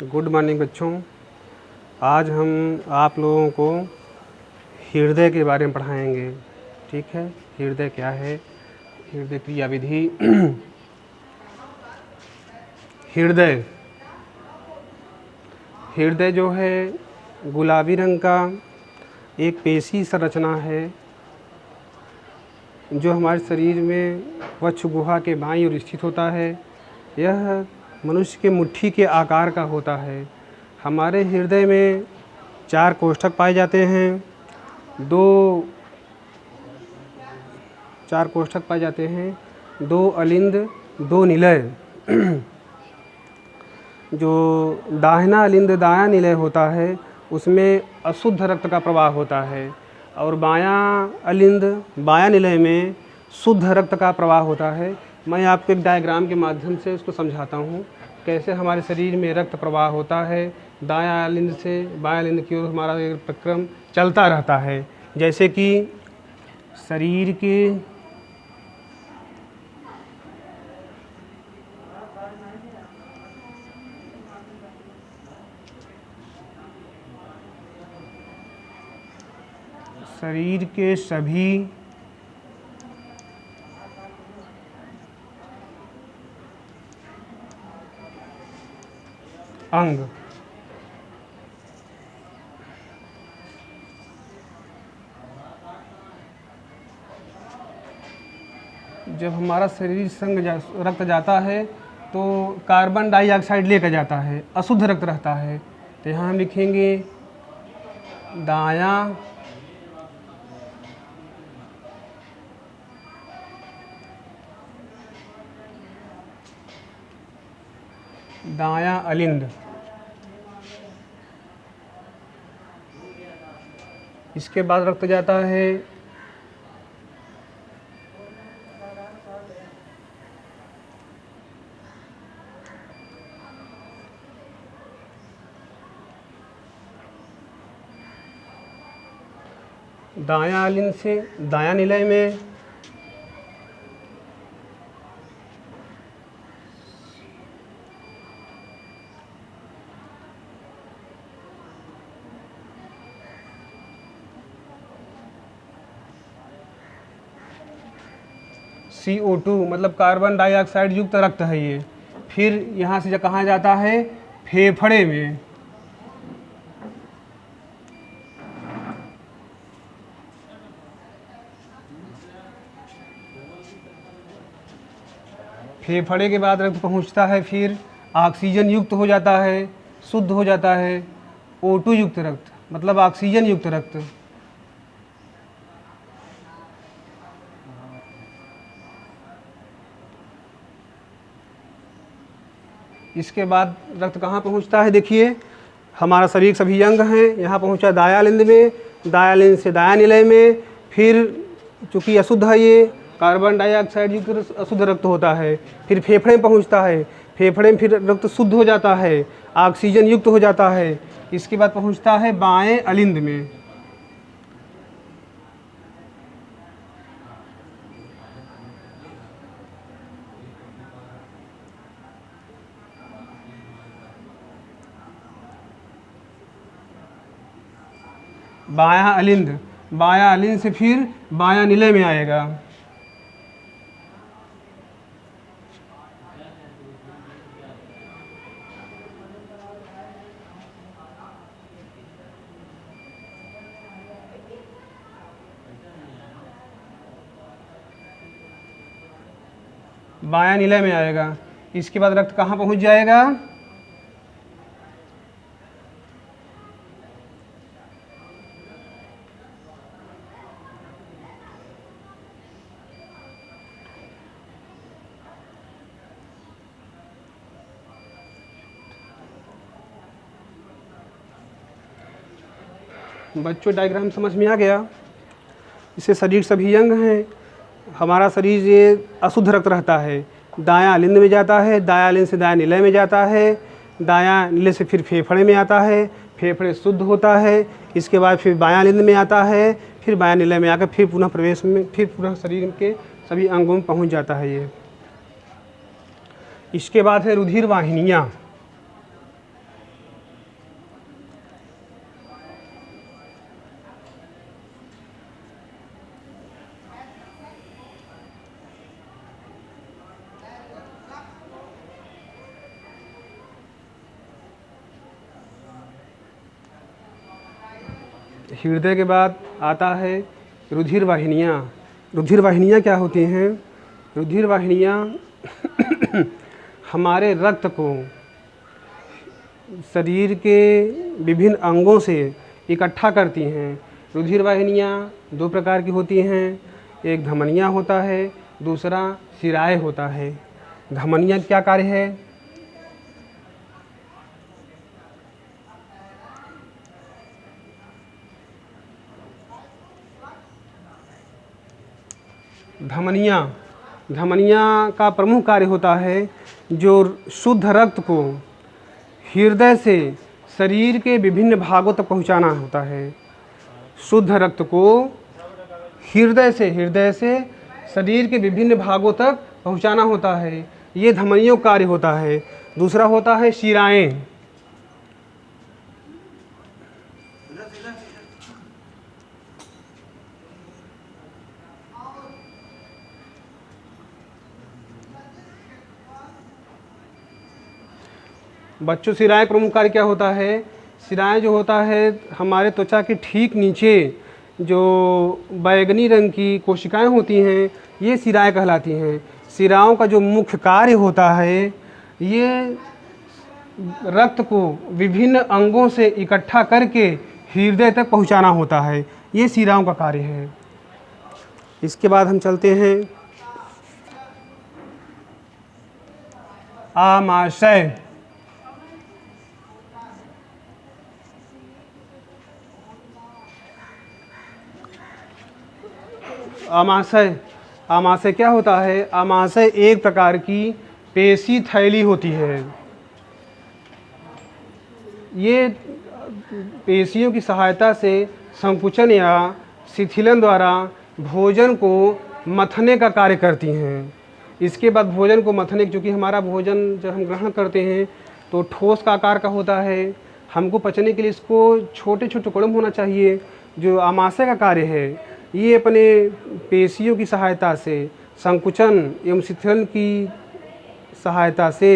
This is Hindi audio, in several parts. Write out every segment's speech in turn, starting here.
गुड मॉर्निंग बच्चों। आज हम आप लोगों को हृदय के बारे में पढ़ाएंगे। ठीक है, हृदय क्या है, हृदय क्रिया विधि। हृदय हृदय जो है गुलाबी रंग का एक पेशी संरचना है जो हमारे शरीर में वक्ष गुहा के बाईं ओर स्थित होता है। यह मनुष्य के मुट्ठी के आकार का होता है। हमारे हृदय में 4 कोष्ठक पाए जाते हैं। 4 कोष्ठक पाए जाते हैं, 2 अलिंद 2 निलय। जो दाहिना अलिंद दायां निलय होता है उसमें अशुद्ध रक्त का प्रवाह होता है और बायां अलिंद बायां निलय में शुद्ध रक्त का प्रवाह होता है। मैं आपको एक डायग्राम के माध्यम से उसको समझाता हूँ कैसे हमारे शरीर में रक्त प्रवाह होता है। दायां अलिंद से बायां अलिंद की ओर हमारा एक प्रक्रम चलता रहता है। जैसे कि शरीर के सभी अंग जब हमारा शरीर संग रक्त जाता है तो कार्बन डाइऑक्साइड लेकर जाता है, अशुद्ध रक्त रहता है। तो यहाँ हम लिखेंगे दायां अलिंद। इसके बाद रक्त जाता है दायां अलिंद से दायां निलय में। CO2 मतलब कार्बन डाइऑक्साइड युक्त रक्त है ये। फिर यहाँ से कहाँ जाता है, फेफड़े में। फेफड़े के बाद रक्त पहुँचता है, फिर ऑक्सीजन युक्त हो जाता है, शुद्ध हो जाता है। O2 युक्त रक्त मतलब ऑक्सीजन युक्त रक्त। इसके बाद रक्त कहाँ पहुँचता है, देखिए हमारा शरीर सभी अंग हैं। यहाँ पहुँचा दायां अलिंद में, दायां अलिंद से दायां निलय में। फिर चूँकि अशुद्ध है ये, कार्बन डाइऑक्साइड युक्त अशुद्ध रक्त होता है। फिर फेफड़े में पहुँचता है, फेफड़े में फिर रक्त शुद्ध हो जाता है, ऑक्सीजन युक्त हो जाता है। इसके बाद पहुँचता है बाएँ अलिंद में। बायां अलिंद से फिर बायां निलय में आएगा। बायां निलय में आएगा। इसके बाद रक्त कहाँ पहुँच जाएगा, बच्चों डायग्राम समझ में आ गया। इससे शरीर सभी अंग हैं। हमारा शरीर ये अशुद्ध रक्त रहता है, दायां अलिंद में जाता है, दायां अलिंद से दायां निलय में जाता है, दायां निलय से फिर फेफड़े में आता है, फेफड़े शुद्ध होता है। इसके बाद फिर बायां अलिंद में आता है, फिर बायां निलय में आकर फिर पुनः प्रवेश में, फिर पुनः शरीर के सभी अंगों में पहुंच जाता है ये। इसके बाद है रुधिर वाहिनियाँ। हृदय के बाद आता है रुधिर वाहिनियाँ। रुधिर वाहिनियाँ क्या होती हैं? रुधिर वाहिनियाँ हमारे रक्त को शरीर के विभिन्न अंगों से इकट्ठा करती हैं। रुधिर वाहिनियाँ दो प्रकार की होती हैं, एक धमनियाँ होता है, दूसरा शिराएँ होता है। धमनियाँ क्या कार्य है? धमनियाँ का प्रमुख कार्य होता है जो शुद्ध रक्त को हृदय से शरीर के विभिन्न भागों तक पहुंचाना होता है। शुद्ध रक्त को हृदय से शरीर के विभिन्न भागों तक पहुंचाना होता है, ये धमनियों का कार्य होता है। दूसरा होता है शिराएँ। बच्चों, शिराएँ प्रमुख कार्य क्या होता है? शिराएँ जो होता है हमारे त्वचा के ठीक नीचे जो बैगनी रंग की कोशिकाएं होती हैं, ये शिराएँ कहलाती हैं। शिराओं का जो मुख्य कार्य होता है, ये रक्त को विभिन्न अंगों से इकट्ठा करके हृदय तक पहुंचाना होता है, ये शिराओं का कार्य है। इसके बाद हम चलते हैं आमाशय। आमाशय क्या होता है? आमाशय एक प्रकार की पेशी थैली होती है। ये पेशियों की सहायता से संकुचन या शिथिलन द्वारा भोजन को मथने का कार्य करती हैं। इसके बाद भोजन को मथने, क्योंकि हमारा भोजन जब हम ग्रहण करते हैं तो ठोस का आकार का होता है, हमको पचने के लिए इसको छोटे छोटे टुकड़ों में होना चाहिए। जो आमाशय का कार्य है, ये अपने पेशियों की सहायता से संकुचन एवं शिथिलन की सहायता से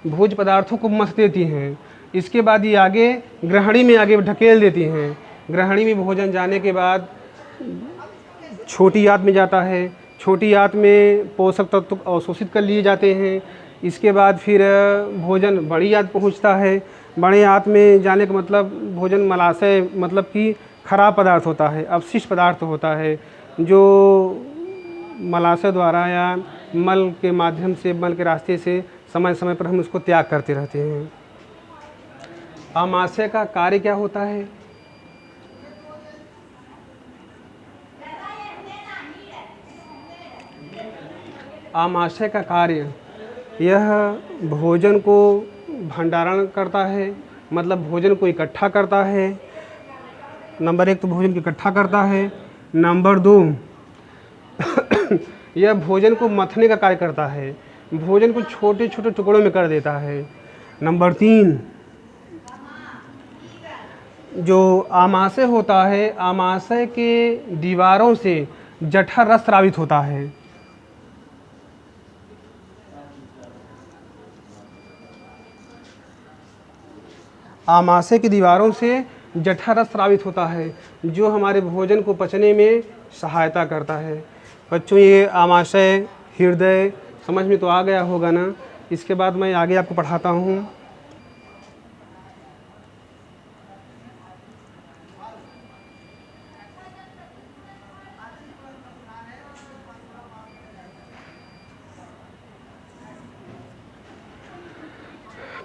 भोज्य पदार्थों को मथ देती हैं। इसके बाद ये आगे ग्रहणी में आगे ढकेल देती हैं। ग्रहणी में भोजन जाने के बाद छोटी आंत में जाता है। छोटी आंत में पोषक तत्व अवशोषित कर लिए जाते हैं। इसके बाद फिर भोजन बड़ी आंत पहुंचता है। बड़े आंत में जाने का मतलब भोजन मलाशय मतलब कि खराब पदार्थ होता है, अवशिष्ट पदार्थ होता है, जो मलाशय द्वारा या मल के माध्यम से, मल के रास्ते से समय समय पर हम उसको त्याग करते रहते हैं। आमाशय का कार्य क्या होता है? आमाशय का कार्य, यह भोजन को भंडारण करता है, मतलब भोजन को इकट्ठा करता है। नंबर एक तो भोजन को इकट्ठा करता है। नंबर दो यह भोजन को मथने का कार्य करता है, भोजन को छोटे छोटे टुकड़ों में कर देता है। नंबर तीन, जो आमाशय होता है, आमाशय के दीवारों से जठर रस स्रावित होता है। आमाशय की दीवारों से जठर रस स्रावित होता है, जो हमारे भोजन को पचने में सहायता करता है। बच्चों, ये आमाशय, हृदय समझ में तो आ गया होगा ना। इसके बाद मैं आगे आपको पढ़ाता हूँ।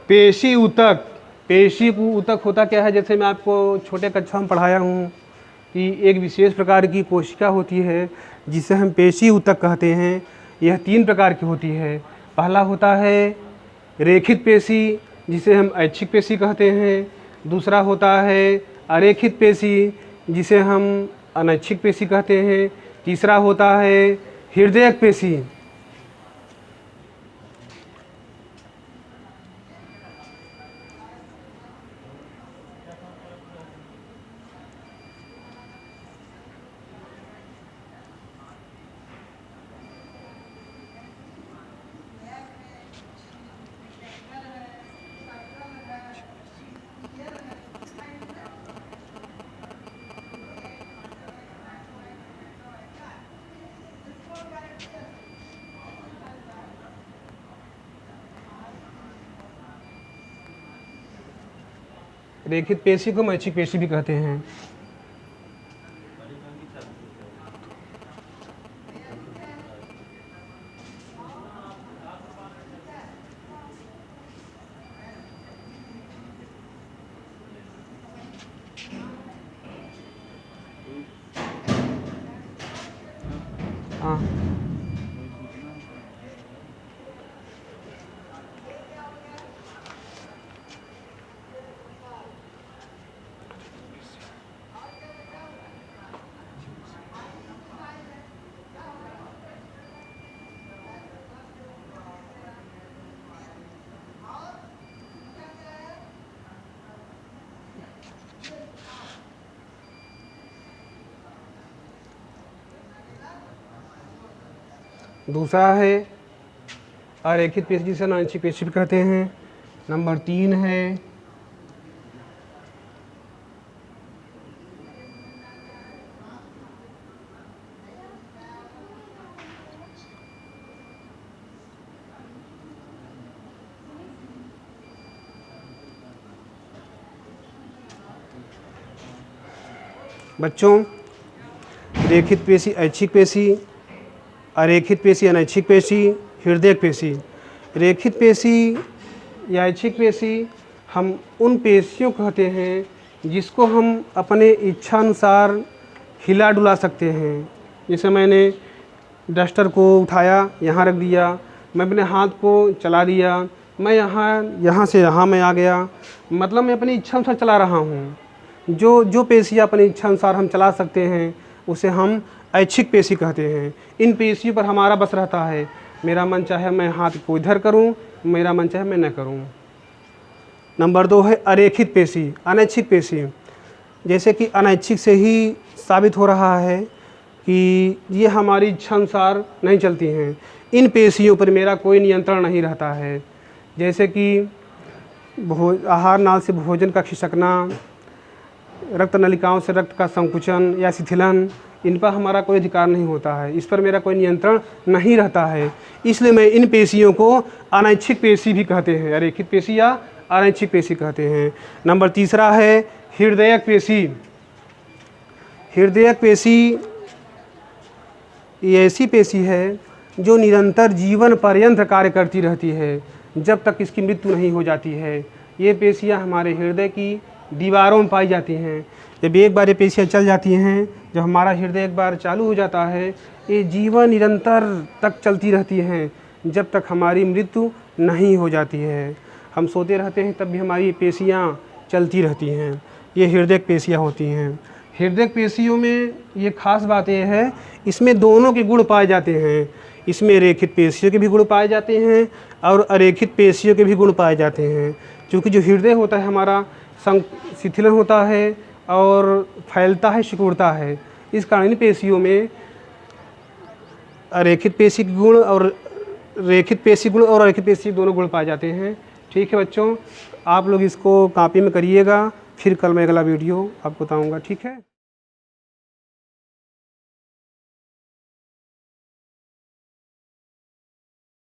पेशी ऊतक। पेशी ऊतक होता क्या है? जैसे मैं आपको छोटे कक्षा में पढ़ाया हूँ कि एक विशेष प्रकार की कोशिका होती है जिसे हम पेशी ऊतक कहते हैं। यह तीन प्रकार की होती है। पहला होता है रेखित पेशी, जिसे हम ऐच्छिक पेशी कहते हैं। दूसरा होता है अरेखित पेशी, जिसे हम अनैच्छिक पेशी कहते हैं। तीसरा होता है हृदयक पेशी। रेखित पेशी को मैच्छिक पेशी भी कहते हैं। हाँ, दूसरा है अरेखित पेशी जिसे अनैच्छिक पेशी भी कहते हैं। नंबर 3 है बच्चों, रेखित पेशी, ऐच्छिक पेशी, अरेखित पेशी, अनैच्छिक पेशी, हृदयक पेशी। रेखित पेशी या ऐच्छिक पेशी हम उन पेशियों कहते हैं जिसको हम अपने इच्छा अनुसार हिला डुला सकते हैं। जैसे मैंने डस्टर को उठाया, यहाँ रख दिया, मैं अपने हाथ को चला दिया, मैं यहाँ से यहाँ मैं आ गया, मतलब मैं अपनी इच्छा अनुसार चला रहा हूँ। जो पेशियाँ अपनी इच्छा अनुसार हम चला सकते हैं उसे हम ऐच्छिक पेशी कहते हैं। इन पेशियों पर हमारा बस रहता है, मेरा मन चाहे मैं हाथ को इधर करूं, मेरा मन चाहे मैं न करूं। नंबर 2 है अरेखित पेशी, अनैच्छिक पेशी। जैसे कि अनैच्छिक से ही साबित हो रहा है कि ये हमारी इच्छा अनुसार नहीं चलती हैं। इन पेशियों पर मेरा कोई नियंत्रण नहीं रहता है। जैसे कि आहार नाल से भोजन का खिसकना, रक्त नलिकाओं से रक्त का संकुचन या शिथिलन, इन पर हमारा कोई अधिकार नहीं होता है, इस पर मेरा कोई नियंत्रण नहीं रहता है। इसलिए मैं इन पेशियों को अनैच्छिक पेशी भी कहते हैं, अरेखित पेशी या अनैच्छिक पेशी कहते हैं। नंबर 3 है हृदयक पेशी। हृदयक पेशी ये ऐसी पेशी है जो निरंतर जीवन पर्यंत कार्य करती रहती है जब तक इसकी मृत्यु नहीं हो जाती है। ये पेशियाँ हमारे हृदय की दीवारों में पाई जाती हैं। जब एक बार ये पेशियाँ चल जाती हैं, जब हमारा हृदय एक बार चालू हो जाता है, ये जीवन निरंतर तक चलती रहती हैं जब तक हमारी मृत्यु नहीं हो जाती है। हम सोते रहते हैं तब भी हमारी पेशियाँ चलती रहती हैं। ये हृदयक पेशियाँ होती हैं। हृदयक पेशियों में ये खास बात ये है, इसमें दोनों के गुण पाए जाते हैं। इसमें रेखित पेशियों के भी गुण पाए जाते हैं और अरेखित पेशियों के भी गुण पाए जाते हैं। क्योंकि जो हृदय होता है हमारा शिथिलन होता है और फैलता है, सिकुड़ता है। इस कारण इन पेशियों में अरेखित पेशी गुण और रेखित पेशी गुण और अरेखित पेशी दोनों गुण पाए जाते हैं। ठीक है बच्चों, आप लोग इसको कॉपी में करिएगा, फिर कल मैं अगला वीडियो आपको बताऊंगा। ठीक है।